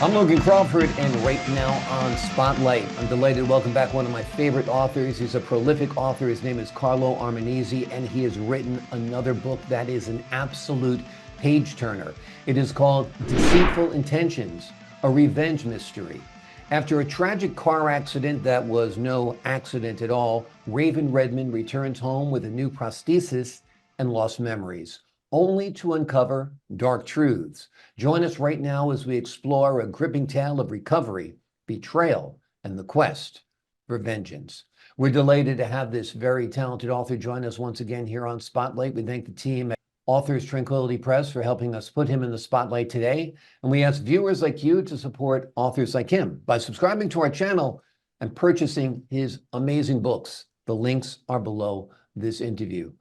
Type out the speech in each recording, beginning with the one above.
I'm Logan Crawford, and right now on Spotlight, I'm delighted to welcome back one of my favorite authors. He's a prolific author. His name is Carlo Armenise, and he has written another book that is an absolute page turner. It is called Deceitful Intentions, a revenge mystery. After a tragic car accident that was no accident at all, Redman returns home with a new prosthesis and lost memories, only to uncover dark truths. Join us right now as we explore a gripping tale of recovery, betrayal, and the quest for vengeance. We're delighted to have this very talented author join us once again here on Spotlight. We thank the team at Authors Tranquility Press for helping us put him in the spotlight today. And we ask viewers like you to support authors like him by subscribing to our channel and purchasing his amazing books. The links are below this interview.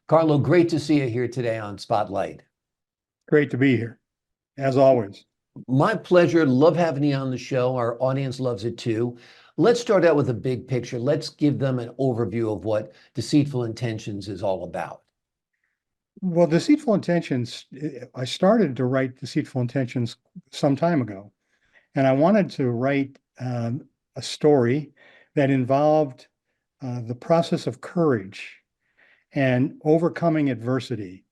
Carlo, great to see you here today on Spotlight. Great to be here, as always. My pleasure. Love having you on the show. Our audience loves it too. Let's start out with a big picture. Let's give them an overview of what Deceitful Intentions is all about. Well, Deceitful Intentions, I started to write Deceitful Intentions some time ago, and I wanted to write a story that involved the process of courage and overcoming adversity.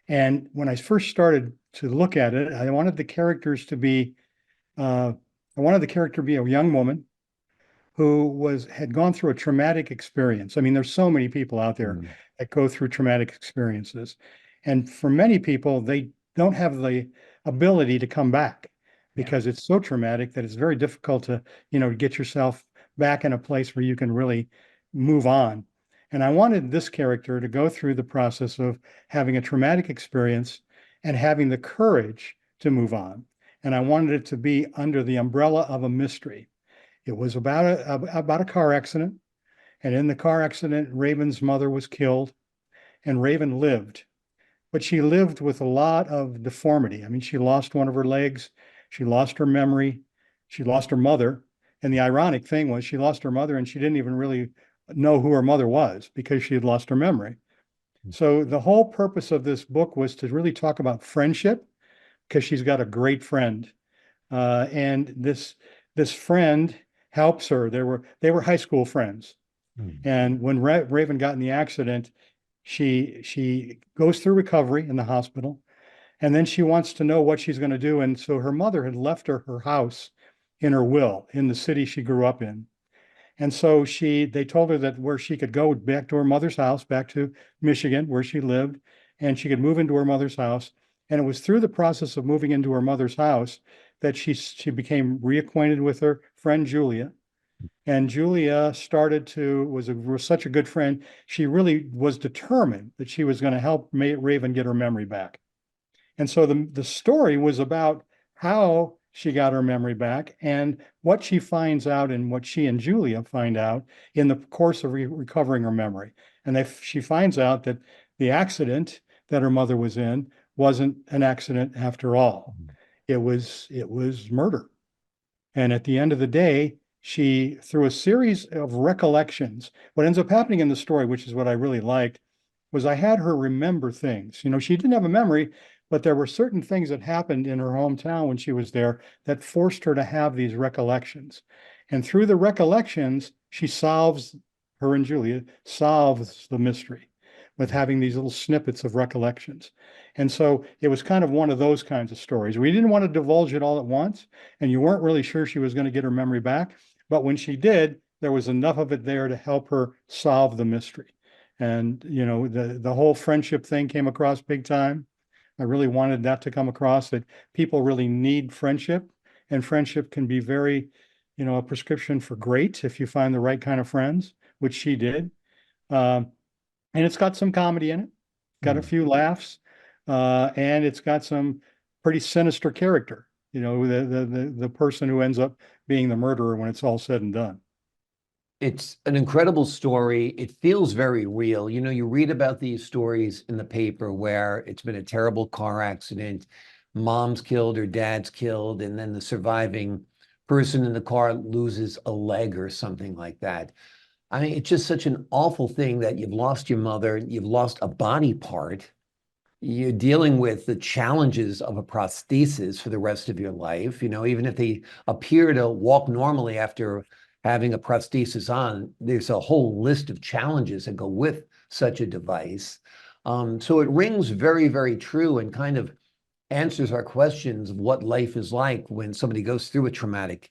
And when I first started to look at it, I wanted the characters to be, I wanted the character to be a young woman who had gone through a traumatic experience. I mean, there's so many people out there that go through traumatic experiences. And for many people, they don't have the ability to come back because it's so traumatic that it's very difficult to, get yourself back in a place where you can really move on. And I wanted this character to go through the process of having a traumatic experience and having the courage to move on. And I wanted it to be under the umbrella of a mystery. It was about a car accident. And in the car accident, Raven's mother was killed and Raven lived. But she lived with a lot of deformity. I mean, she lost one of her legs. She lost her memory. She lost her mother. And the ironic thing was she lost her mother and she didn't even really know who her mother was because she had lost her memory. So the whole purpose of this book was to really talk about friendship because she's got a great friend. And this friend helps her. They were high school friends. And when Raven got in the accident, she goes through recovery in the hospital. And then she wants to know what she's going to do. And so her mother had left her house in her will in the city she grew up in. And so they told her that where she could go back to her mother's house, back to Michigan, where she lived, and she could move into her mother's house. And it was through the process of moving into her mother's house that she became reacquainted with her friend Julia. And Julia was such a good friend. She really was determined that she was going to help Raven get her memory back. And so the story was about how she got her memory back and what she finds out and what she and Julia find out in the course of recovering her memory. And she finds out that the accident that her mother was in wasn't an accident after all. It was murder. And at the end of the day, she, through a series of recollections, what ends up happening in the story, which is what I really liked, was I had her remember things. She didn't have a memory, but there were certain things that happened in her hometown when she was there that forced her to have these recollections. And through the recollections, her and Julia solves the mystery with having these little snippets of recollections. And so it was kind of one of those kinds of stories. We didn't want to divulge it all at once, and you weren't really sure she was going to get her memory back. But when she did, there was enough of it there to help her solve the mystery. And, the whole friendship thing came across big time. I really wanted that to come across, that people really need friendship, and friendship can be very, a prescription for great if you find the right kind of friends, which she did. And it's got some comedy in it, got a few laughs, and it's got some pretty sinister character, the person who ends up being the murderer when it's all said and done. It's an incredible story. It feels very real. You read about these stories in the paper where it's been a terrible car accident, mom's killed or dad's killed, and then the surviving person in the car loses a leg or something like that. I mean, it's just such an awful thing that you've lost your mother, you've lost a body part, you're dealing with the challenges of a prosthesis for the rest of your life. Even if they appear to walk normally after having a prosthesis on, there's a whole list of challenges that go with such a device. So it rings very, very true and kind of answers our questions of what life is like when somebody goes through a traumatic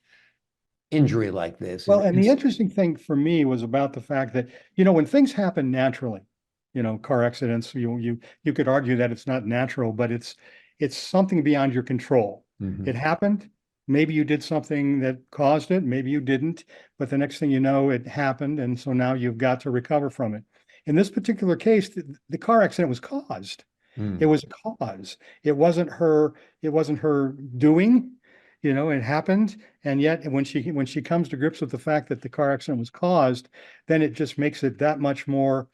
injury like this. Well, and the interesting thing for me was about the fact that, when things happen naturally, car accidents, you could argue that it's not natural, but it's something beyond your control. Mhm. It happened. Maybe you did something that caused it, maybe you didn't, but the next thing you know, it happened, and so now you've got to recover from it. In this particular case, the car accident was caused. It Mm. was a cause. It wasn't her doing. It happened. And yet when she comes to grips with the fact that the car accident was caused, then it just makes it that much more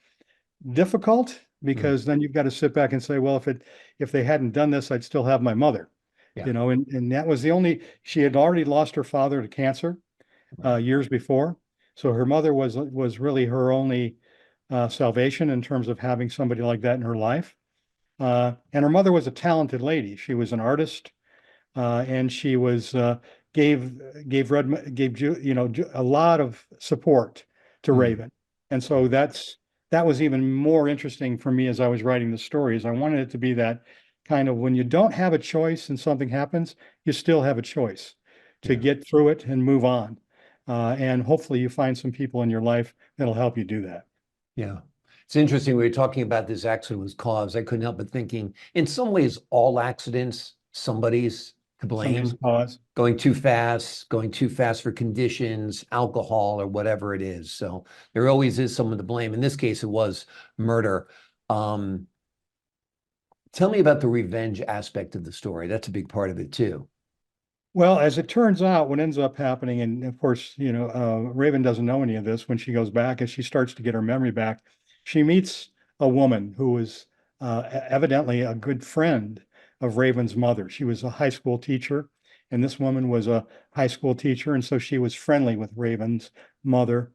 difficult, Mm. because then you've got to sit back and say, well, if they hadn't done this, I'd still have my mother. Yeah. And that was she had already lost her father to cancer Right. years before. So her mother was really her only salvation in terms of having somebody like that in her life. And her mother was a talented lady. She was an artist, and she was gave Redman gave a lot of support to Mm. Raven, and so that was even more interesting for me as I was writing the stories. I wanted it to be that kind of, when you don't have a choice and something happens, you still have a choice to Yeah. get through it and move on, and hopefully you find some people in your life that'll help you do that. Yeah. It's interesting. We were talking about this accident was caused. I couldn't help but thinking, in some ways, all accidents, somebody's to Somebody's blame. cause. Going too fast for conditions, alcohol, or whatever it is. So there always is someone to blame. In this case, it was murder. Um, Tell me about the revenge aspect of the story. That's a big part of it too. Well, as it turns out, what ends up happening, and of course, Raven doesn't know any of this when she goes back, as she starts to get her memory back, she meets a woman who was evidently a good friend of Raven's mother. She was a high school teacher, and this woman was a high school teacher, and so she was friendly with Raven's mother.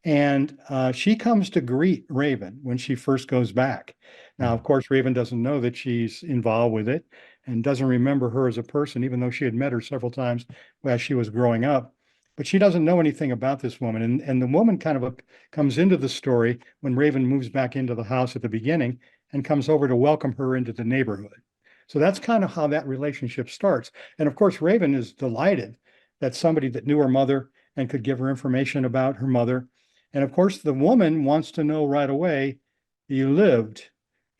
And she comes to greet Raven when she first goes back. Now, of Mm. course, Raven doesn't know that she's involved with it and doesn't remember her as a person, even though she had met her several times as she was growing up. But she doesn't know anything about this woman. And the woman kind of comes into the story when Raven moves back into the house at the beginning and comes over to welcome her into the neighborhood. So that's kind of how that relationship starts. And of course, Raven is delighted that somebody that knew her mother and could give her information about her mother. And of course, the woman wants to know right away, you lived.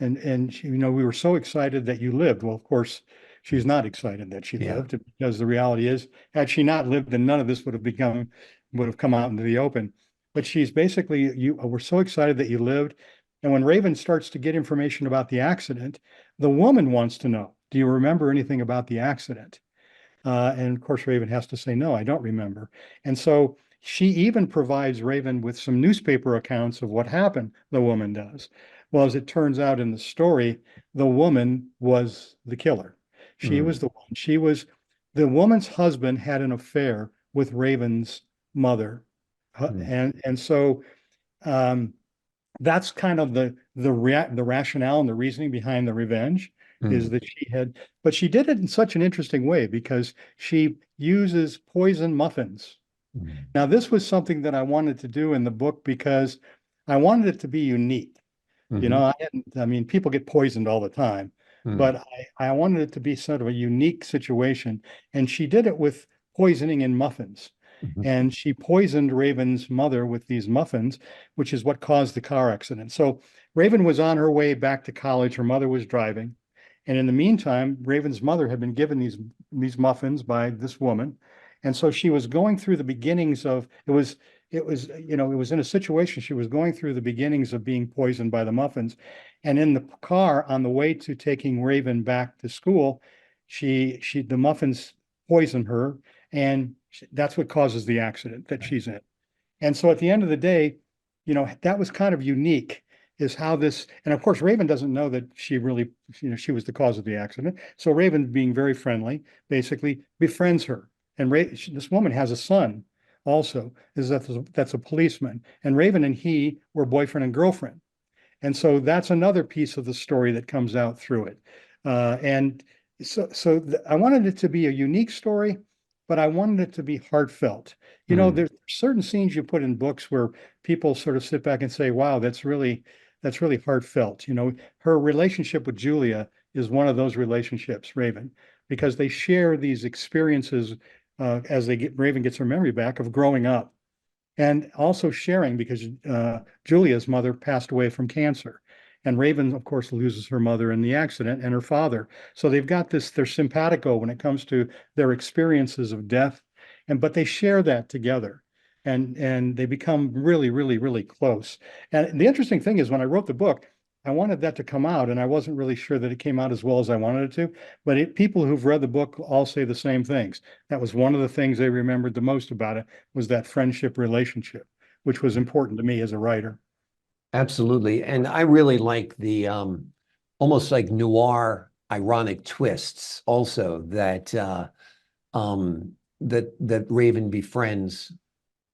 And she, we were so excited that you lived. Well, of course, she's not excited that she Yeah. lived, because the reality is, had she not lived, then none of this would have come out into the open. But she's basically, we're so excited that you lived. And when Raven starts to get information about the accident, the woman wants to know, do you remember anything about the accident? And of course, Raven has to say, no, I don't remember. And so she even provides Raven with some newspaper accounts of what happened, the woman does. Well, as it turns out in the story, the woman was the killer. She was Mm. the one. The woman's husband had an affair with Raven's mother. Mm. And so um, that's kind of the rationale and the reasoning behind the revenge, is Mm. that but she did it in such an interesting way, because she uses poison muffins. Mm. Now, this was something that I wanted to do in the book because I wanted it to be unique. Mhm. I mean, people get poisoned all the time, Mm. but I wanted it to be sort of a unique situation. And she did it with poisoning in muffins. Mhm. And she poisoned Raven's mother with these muffins, which is what caused the car accident. So Raven was on her way back to college. Her mother was driving. And in the meantime, Raven's mother had been given these muffins by this woman. And so she was going through the beginnings of it was in a situation, she was going through the beginnings of being poisoned by the muffins. And in the car on the way to taking Raven back to school, the muffins poison her, and that's what causes the accident that Right. she's in. And so at the end of the day, that was kind of unique, is how this, and of course, Raven doesn't know that she really, she was the cause of the accident. So Raven, being very friendly, basically befriends her. And this woman has a son also, that's a policeman. And Raven and he were boyfriend and girlfriend. And so that's another piece of the story that comes out through it. And I wanted it to be a unique story, but I wanted it to be heartfelt. Mm. There's certain scenes you put in books where people sort of sit back and say, wow, that's really heartfelt. Her relationship with Julia is one of those relationships, Raven, because they share these experiences as Raven gets her memory back of growing up, and also sharing because Julia's mother passed away from cancer. And Raven, of course, loses her mother in the accident and her father. So they've got this, they're simpatico when it comes to their experiences of death. But they share that together, and they become really, really, really close. And the interesting thing is when I wrote the book, I wanted that to come out, and I wasn't really sure that it came out as well as I wanted it to. But people who've read the book all say the same things. That was one of the things they remembered the most about it, was that friendship relationship, which was important to me as a writer. Absolutely. And I really like the almost like noir ironic twists also that Raven befriends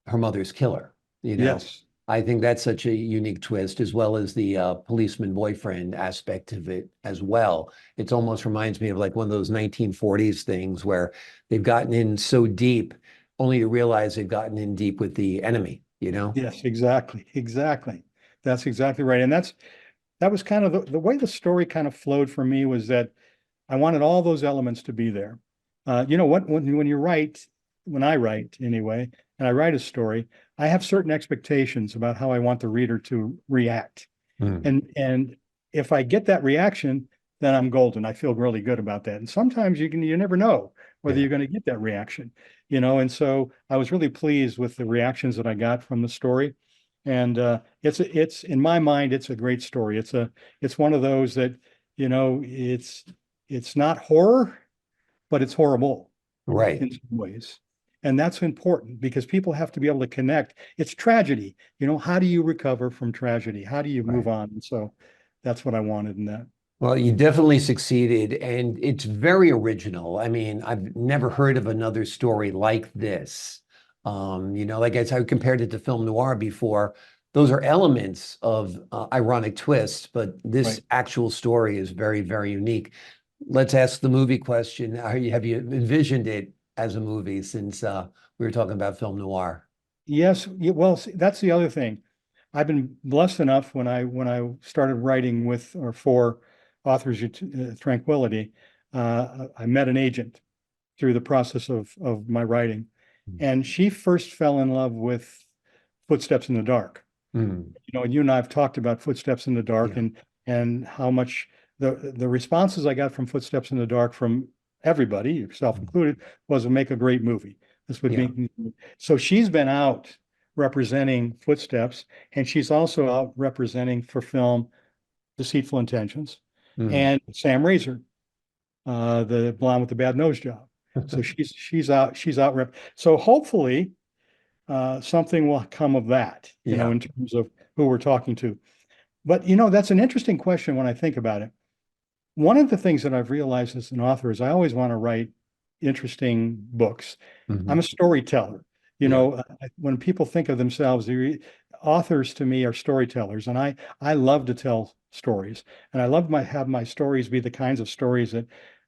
her mother's killer, you know. Yes. I think that's such a unique twist, as well as the policeman boyfriend aspect of it as well. It almost reminds me of like one of those 1940s things where they've gotten in so deep, only to realize they've gotten in deep with the enemy, you know? Yes, exactly. Exactly. That's exactly right. And that was kind of the way the story kind of flowed for me, was that I wanted all those elements to be there. When you write, when I write anyway, and I write a story, I have certain expectations about how I want the reader to react. Mm. And if I get that reaction, then I'm golden. I feel really good about that. And sometimes you never know whether Yeah. you're going to get that reaction. And so I was really pleased with the reactions that I got from the story. And it's in my mind, it's a great story. It's one of those that, it's not horror, but it's horrible Right. in some ways. And that's important because people have to be able to connect. It's tragedy. How do you recover from tragedy? How do you move Right. on? And so that's what I wanted in that. Well, you definitely succeeded, and it's very original. I mean, I've never heard of another story like this. Like I compared it to film noir before. Those are elements of ironic twists, but this Right. actual story is very, very unique. Let's ask the movie question. Have you envisioned it as a movie since we were talking about film noir? Yes. Well, see, that's the other thing. I've been blessed enough when I started writing with or for Authors Tranquility. I met an agent through the process of my writing, and she first fell in love with Footsteps in the Dark. Mm. And you and I have talked about Footsteps in the Dark, Yeah. and how much the responses I got from Footsteps in the Dark from everybody, yourself included, was to make a great movie. This would Yeah. be so she's been out representing Footsteps, and she's also out representing for film Deceitful Intentions Mm. and Sam Razor, the blonde with the bad nose job. So she's out so hopefully something will come of that, Yeah. in terms of who we're talking to. But that's an interesting question when I think about it. One of the things that I've realized as an author is I always want to write interesting books. I'm a Hmm. storyteller. Yeah. When people think of themselves, authors to me are storytellers, and I love to tell stories, and I love have my stories be the kinds of stories that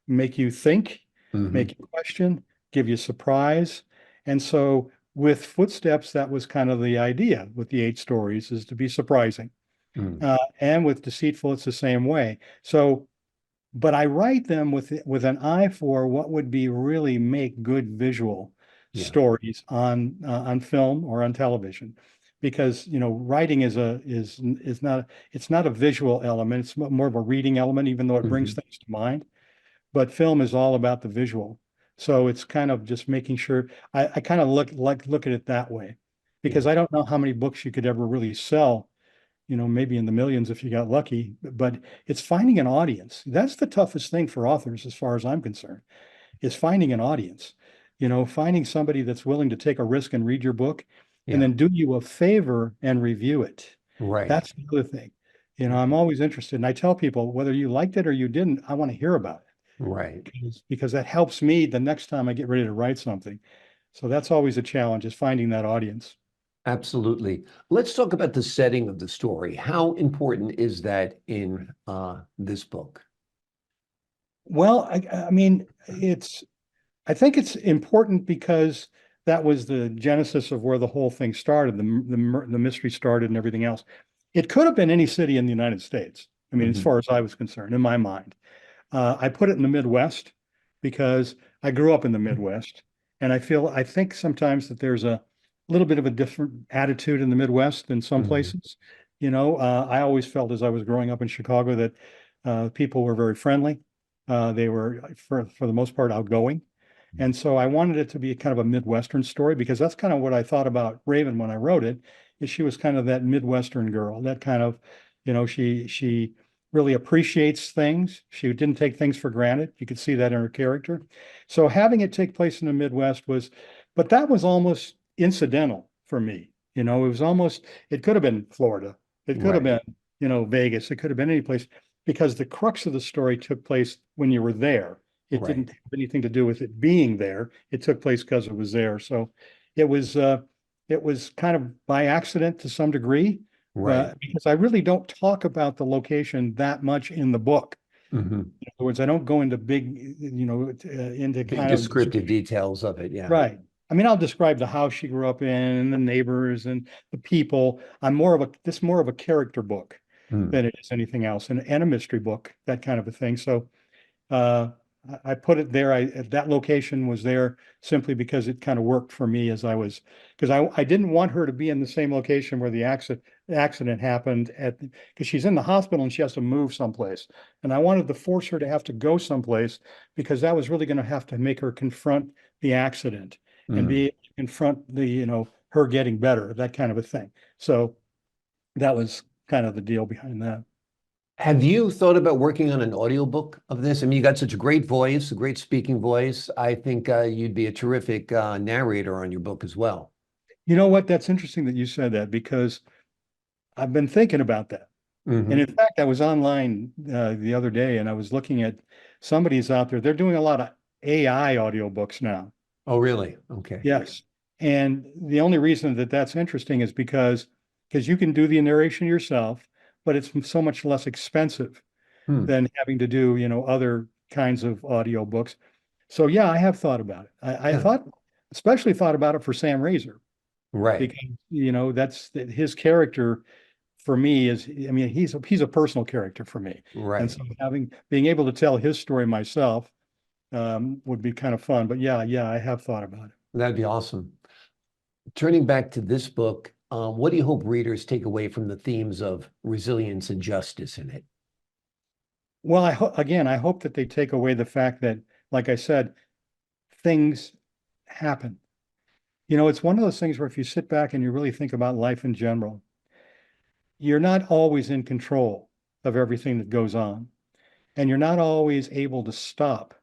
make you think, Hmm. make you question, give you surprise. And so with Footsteps, that was kind of the idea with the 8 stories, is to be surprising. Mm. And with Deceitful, it's the same way. So, but I write them with an eye for what would be really make good visual Yeah. stories on film or on television, because writing is not, it's not a visual element. It's more of a reading element, even though it brings Hmm. things to mind. But film is all about the visual. So it's kind of just making sure I kind of look at it that way, Yeah. because I don't know how many books you could ever really sell, maybe in the millions if you got lucky, but it's finding an audience. That's the toughest thing for authors, as far as I'm concerned, is finding an audience, finding somebody that's willing to take a risk and read your book and Yeah. then do you a favor and review it. Right. That's the other thing. Yeah. I'm always interested, and I tell people whether you liked it or you didn't, I want to hear about it, Right. because that helps me the next time I get ready to write something. So that's always a challenge, is finding that audience. Absolutely. Let's talk about the setting of the story. How important is that in this book? Well, I mean, I think it's important because that was the genesis of where the whole thing started, the mystery started and everything else. It could have been any city in the United States. I mean, as Hmm. far as I was concerned, in my mind. I put it in the Midwest because I grew up in the Midwest, and I think sometimes that there's a little bit of a different attitude in the Midwest than some Hmm. places. I always felt as I was growing up in Chicago that people were very friendly. They were, for the most part, outgoing. And so I wanted it to be kind of a Midwestern story because that's kind of what I thought about Raven when I wrote it, is she was kind of that Midwestern girl, that kind of, she really appreciates things. She didn't take things for granted. You could see that in her character. So having it take place in the Midwest but that was almost incidental for me. It could have been Florida. It could have Right, been, Vegas. It could have been any place because the crux of the story took place when you were there. It right, didn't have anything to do with it being there. It took place because it was there. So it was, uh, it was kind of by accident to some degree, right. but because I really don't talk about the location that much in the book. Hmm. In other words, I don't go into big, into Big kind of descriptive details of it. Yeah. right. I mean, I'll describe the house she grew up in and the neighbors and the people. This more of a character book Mm. than it is anything else, and a mystery book, that kind of a thing. So uh, I put it there. That location was there simply because it kind of worked for me because I didn't want her to be in the same location where the accident happened because she's in the hospital and she has to move someplace. And I wanted to force her to have to go someplace because that was really going to have to make her confront the accident and be Mm. able to confront her getting better, that kind of a thing. So that was kind of the deal behind that. Have you thought about working on an audiobook of this? I mean, you got such a great voice, a great speaking voice. I think you'd be a terrific narrator on your book as well. You know what? That's interesting that you said that because I've been thinking about that. And in Hmm. fact, I was online the other day and I was looking at somebody's out there. They're doing a lot of AI audiobooks now. Oh, really? Okay. Yes. And the only reason that that's interesting is because you can do the narration yourself, but it's so much less expensive Hmm. than having to do, other kinds of audiobooks. So yeah, I have thought about it. I Yeah. especially thought about it for Sam Razor Right. because, that's his character for me I mean, he's a personal character for me. And Right. so being able to tell his story myself would be kind of fun. But yeah, I have thought about it. That'd be awesome. Turning back to this book, what do you hope readers take away from the themes of resilience and justice in it? Well, again, I hope that they take away the fact that, like I said, things happen. It's one of those things where if you sit back and you really think about life in general, you're not always in control of everything that goes on, and you're not always able to stop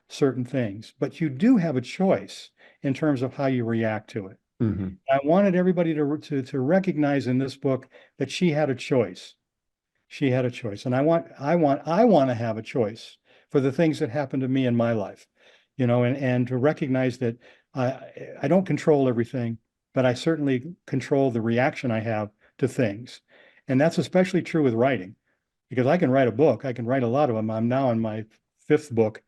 certain things, but you do have a choice in terms of how you react to it. Hmm. I wanted everybody to recognize in this book that she had a choice. She had a choice, and I want to have a choice for the things that happen to me in my life, and to recognize that I don't control everything, but I certainly control the reaction I have to things, and that's especially true with writing because I can write a book. I can write a lot of them. I'm now on my fifth book,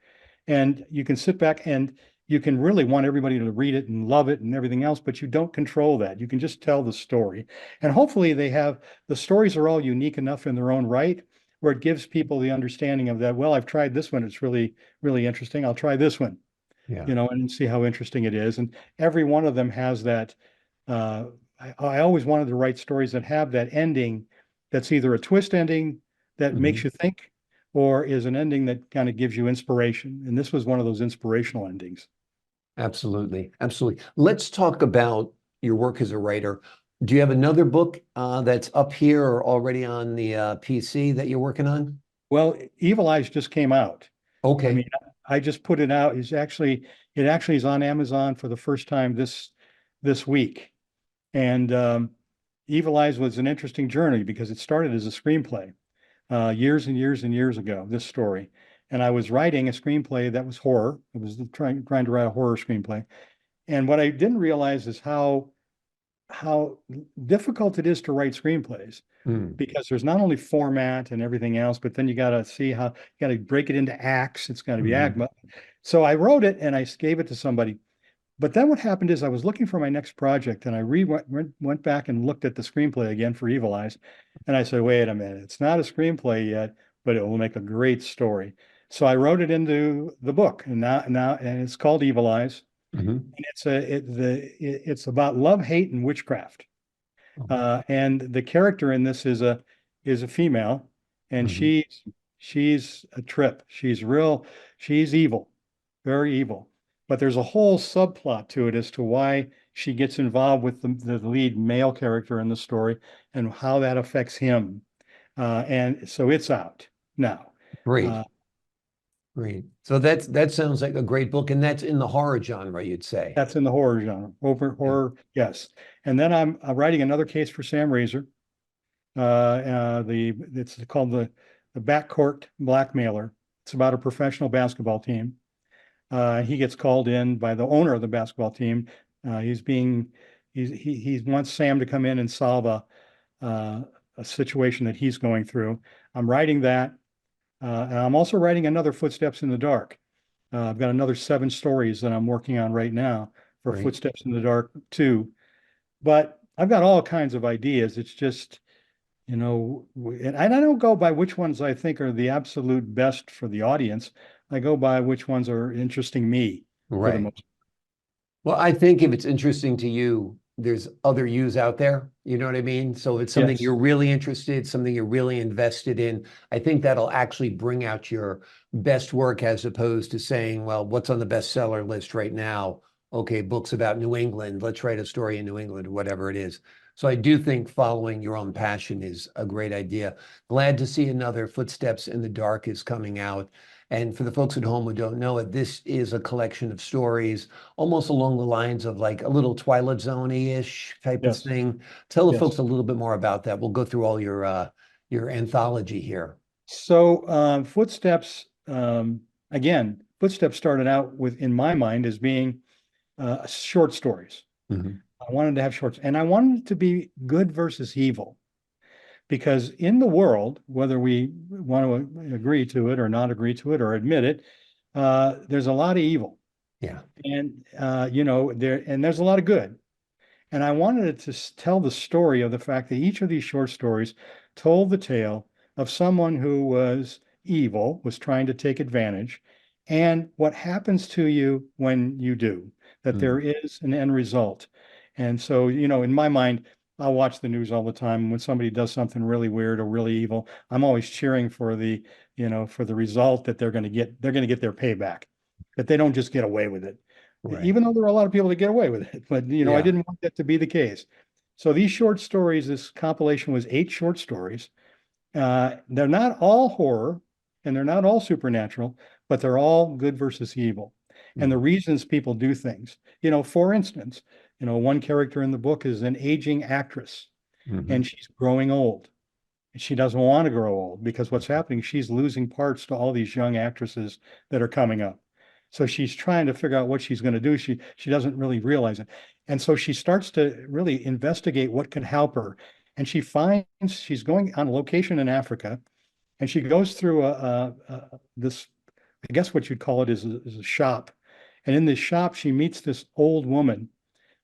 and you can sit back and you can really want everybody to read it and love it and everything else, but you don't control that. You can just tell the story. And hopefully the stories are all unique enough in their own right, where it gives people the understanding of that, well, I've tried this one. It's really, really interesting. I'll try this one, Yeah. and see how interesting it is. And every one of them has that. Uh, I always wanted to write stories that have that ending that's either a twist ending that makes Hmm. you think or is an ending that kind of gives you inspiration. And this was one of those inspirational endings. Absolutely. Absolutely. Let's talk about your work as a writer. Do you have another book that's up here or already on the PC that you're working on? Well, Evil Eyes just came out. I Okay. mean, I just put it out. It actually is on Amazon for the first time this week. And Evil Eyes was an interesting journey because it started as a screenplay years and years and years ago, this story. And I was writing a screenplay that was horror. I was trying to write a horror screenplay. And what I didn't realize is how difficult it is to write screenplays Mm, because there's not only format and everything else, but then you got to see how you got to break it into acts. It's got to be act. mhm, So I wrote it and I gave it to somebody. But then what happened is I was looking for my next project and I went back and looked at the screenplay again for Evil Eyes. And I said, wait a minute, it's not a screenplay yet, but it will make a great story. So I wrote it into the book and it's called Evil Eyes. mhm. And it's about love, hate, and witchcraft. Okay. And the character in this is a female, and Mhm. she's a trip. She's evil, very evil. But there's a whole subplot to it as to why she gets involved with the lead male character in the story and how that affects him. And so it's out now. Great, Uh, great. So that sounds like a great book, and that's in the horror genre, you'd say. that's in the horror genre. Over Yeah, horror, yes. And then I'm writing another case for Sam Razor. It's called the Backcourt Blackmailer. It's about a professional basketball team. He gets called in by the owner of the basketball team. He wants Sam to come in and solve a situation that he's going through. I'm writing that, and I'm also writing another Footsteps in the Dark. I've got another 7 stories that I'm working on right now for great. Footsteps in the Dark 2. But I've got all kinds of ideas. It's just and I don't go by which ones I think are the absolute best for the audience. I go by which ones are interesting me for the Right. most. Well, I think if it's interesting to you, there's other yous out there. You know what I mean? So if it's something Yes, you're really interested, something you're really invested in, I think that'll actually bring out your best work as opposed to saying, well, what's on the bestseller list right now? Okay, books about New England. Let's write a story in New England, whatever it is. So I do think following your own passion is a great idea. Glad to see another Footsteps in the Dark is coming out. And for the folks at home who don't know it, this is a collection of stories almost along the lines of like a little Twilight Zone-ish type of yes, thing. Tell the folks yes. a little bit more about that. We'll go through all your anthology here. So Footsteps, Footsteps started out with, in my mind, as being short stories. Mhm. I wanted to have shorts, and I wanted it to be good versus evil. Because in the world, whether we want to agree to it or not agree to it or admit it, there's a lot of evil, Yeah. and there's a lot of good. And I wanted it to tell the story of the fact that each of these short stories told the tale of someone who was evil, was trying to take advantage, and what happens to you when you do, that there Mm. is an end result. And so, in my mind, I'll watch the news all the time. When somebody does something really weird or really evil, I'm always cheering for the result that they're going to get their payback, that they don't just get away with it, Right. even though there are a lot of people that get away with it. But I Yeah. didn't want that to be the case. So these short stories, this compilation was 8 short stories. They're not all horror and they're not all supernatural, but they're all good versus evil. And the Mm. reasons people do things. For instance, one character in the book is an aging actress and Mhm. she's growing old. And she doesn't want to grow old because what's happening, she's losing parts to all these young actresses that are coming up. So she's trying to figure out what she's going to do. She doesn't really realize it. And so she starts to really investigate what can help her. And she finds she's going on location in Africa and she goes through this, I guess what you'd call it is a shop. And in this shop, she meets this old woman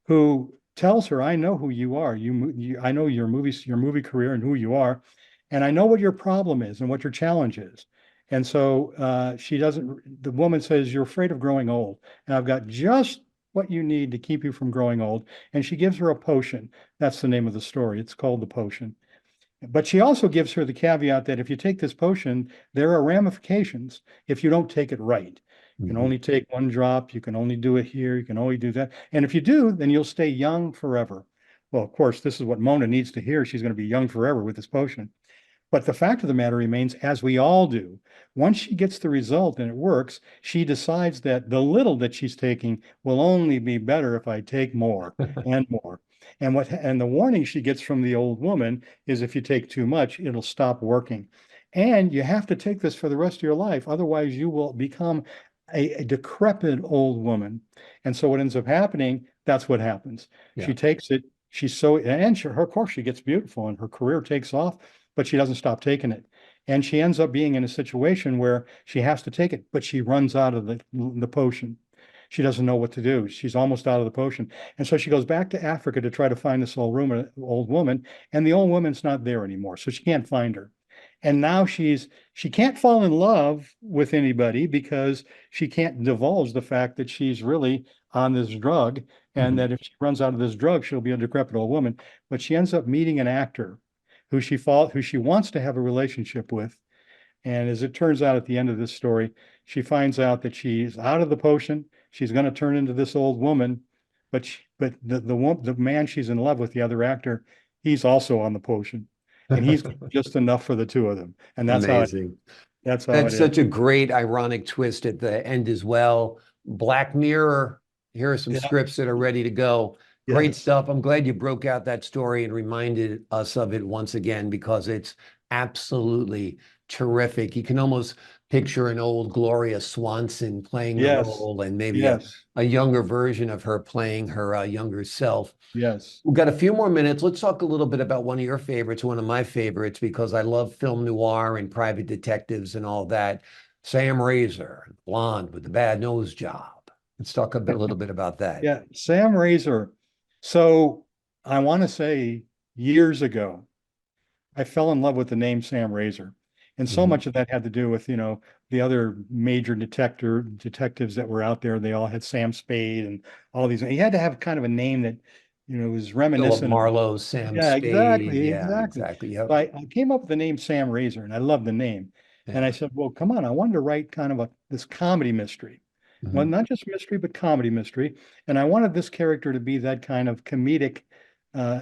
who tells her, "I know who you are. I know your movie career and who you are, and I know what your problem is and what your challenge is." And so she doesn't. The woman says, "You're afraid of growing old, and I've got just what you need to keep you from growing old." And she gives her a potion. That's the name of the story. It's called The Potion. But she also gives her the caveat that if you take this potion, there are ramifications if you don't take it right. You can Mhm. only take 1 drop. You can only do it here. You can only do that. And if you do, then you'll stay young forever. Well, of course, this is what Mona needs to hear. She's going to be young forever with this potion. But the fact of the matter remains, as we all do, once she gets the result and it works, she decides that the little that she's taking will only be better if I take more and more. And the warning she gets from the old woman is if you take too much, it'll stop working. And you have to take this for the rest of your life. Otherwise, you will become a decrepit old woman. And so what ends up happening, that's what happens. She Yeah. takes it she's so, and her, of course, she gets beautiful and her career takes off, but she doesn't stop taking it. And she ends up being in a situation where she has to take it, but she runs out of the potion. She doesn't know what to do. She's almost out of the potion. And so she goes back to Africa to try to find this old woman, and the old woman's not there anymore. So she can't find her. And now she can't fall in love with anybody because she can't divulge the fact that she's really on this drug, and Mhm. that if she runs out of this drug, she'll be a decrepit old woman. But she ends up meeting an actor who she wants to have a relationship with. And as it turns out at the end of this story, she finds out that she's out of the potion. She's going to turn into this old woman, but the man she's in love with, the other actor, he's also on the potion, and he's just enough for the two of them. And Amazing. that's how it That's is. such a great ironic twist at the end as well. Black Mirror, here are some Yeah. scripts that are ready to go. Great Yes. stuff. I'm glad you broke out that story and reminded us of it once again because it's absolutely terrific. You can almost picture an old Gloria Swanson playing the Yes. role and maybe Yes. a younger version of her playing her younger self. Yes. We've got a few more minutes. Let's talk a little bit about one of your favorites, one of my favorites, because I love film noir and private detectives and all that. Sam Razor, blonde with the bad nose job. Let's talk a little bit about that. Yeah. Sam Razor. So I want to say years ago, I fell in love with the name Sam Razor. And so Mhm. much of that had to do with, the other major detectives that were out there. They all had Sam Spade and all these. He had to have kind of a name that, was Philip reminiscent of. Marlowe, Sam Yeah, Spade. exactly, Yeah, exactly. exactly. So Yep. I came up with the name Sam Razor, and I love the name. And I Yeah. said, well, come on, I wanted to write kind of this comedy mystery. Well, Mhm. not just mystery, but comedy mystery. And I wanted this character to be that kind of comedic uh,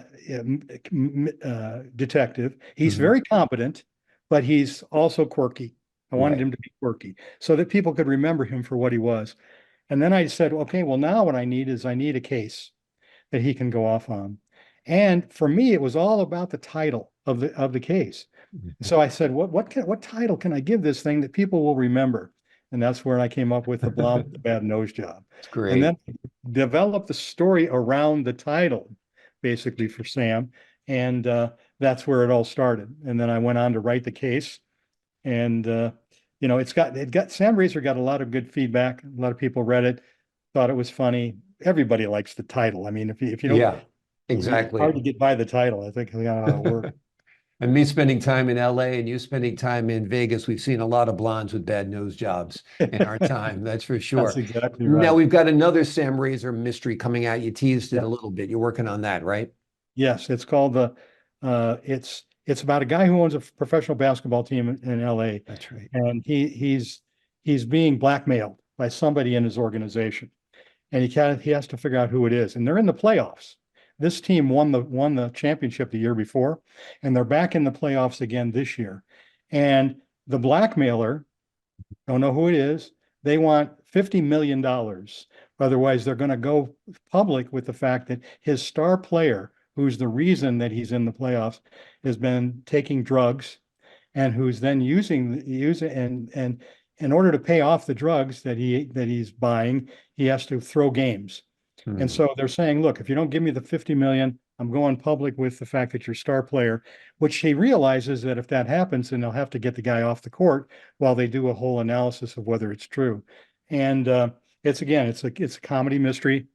detective. He's Mhm. very competent, but he's also quirky. I wanted Right. him to be quirky so that people could remember him for what he was. And then I said, okay, well, now what I need a case that he can go off on. And for me, it was all about the title of the case. Mhm. So I said, what title can I give this thing that people will remember? And that's where I came up with the blonde with the bad nose job. It's And then great. developed the story around the title, basically for Sam. And that's where it all started. And then I went on to write the case. And it got Sam Razor got a lot of good feedback. A lot of people read it, thought it was funny. Everybody likes the title. I mean, if you don't, Yeah, it's hard exactly. to get by the title. I think that's how it works. And me spending time in LA and you spending time in Vegas, we've seen a lot of blondes with bad nose jobs in our time, that's for That's sure. exactly Now right. we've got another Sam Razor mystery coming out. You teased it Yeah. a little bit. You're working on that, right? Yes, it's called it's about a guy who owns a professional basketball team in LA, That's right. and he's being blackmailed by somebody in his organization, and he has to figure out who it is. And they're in the playoffs. This team won the championship the year before, and they're back in the playoffs again this year. And the blackmailer, don't know who it is. They want $50 million. Otherwise, they're going to go public with the fact that his star player, who's the reason that he's in the playoffs, has been taking drugs, and who's then using and in order to pay off the drugs that he's buying, he has to throw games. And Hmm. so they're saying, look, if you don't give me the 50 million, I'm going public with the fact that you're star player, which he realizes that if that happens, then they'll have to get the guy off the court while they do a whole analysis of whether it's true. And it's a comedy mystery.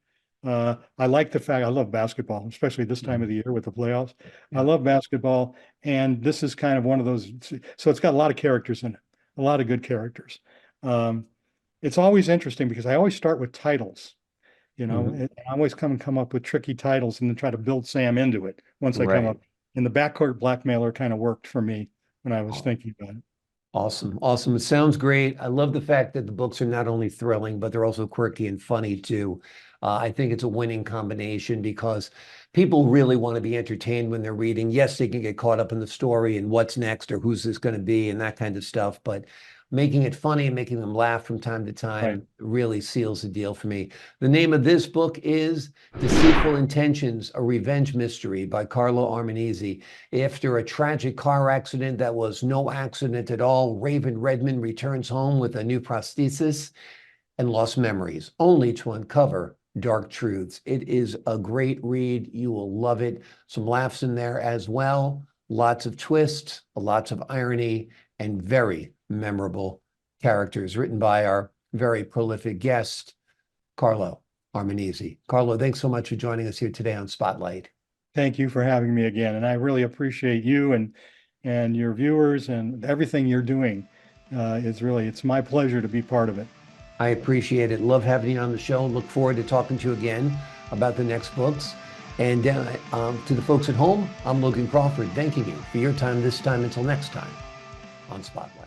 I like the fact I love basketball, especially this time of Mhm. the year with the playoffs. I Yeah. love basketball, and this is kind of one of those. So it's got a lot of characters in it, a lot of good characters. Um, it's always interesting because I always start with titles. Mhm. I always come up with tricky titles and then try to build Sam into it once I come Right. up. And the backcourt blackmailer kind of worked for me when I was thinking about it. Awesome. Awesome. It sounds great. I love the fact that the books are not only thrilling, but they're also quirky and funny too. I think it's a winning combination because people really want to be entertained when they're reading. Yes, they can get caught up in the story and what's next or who's this going to be and that kind of stuff, but making it funny and making them laugh from time to Right. time really seals the deal for me. The name of this book is Deceitful Intentions, a Revenge Mystery by Carlo Armenise. After a tragic car accident that was no accident at all, Raven Redman returns home with a new prosthesis and lost memories, only to uncover Dark Truths. It is a great read. You will love it. Some laughs in there as well. Lots of twists, lots of irony, and very memorable characters written by our very prolific guest, Carlo Armenise. Carlo, thanks so much for joining us here today on Spotlight. Thank you for having me again. And I really appreciate you and your viewers and everything you're doing. It's my pleasure to be part of it. I appreciate it. Love having you on the show. Look forward to talking to you again about the next books. And to the folks at home, I'm Logan Crawford, thanking you for your time this time until next time on Spotlight.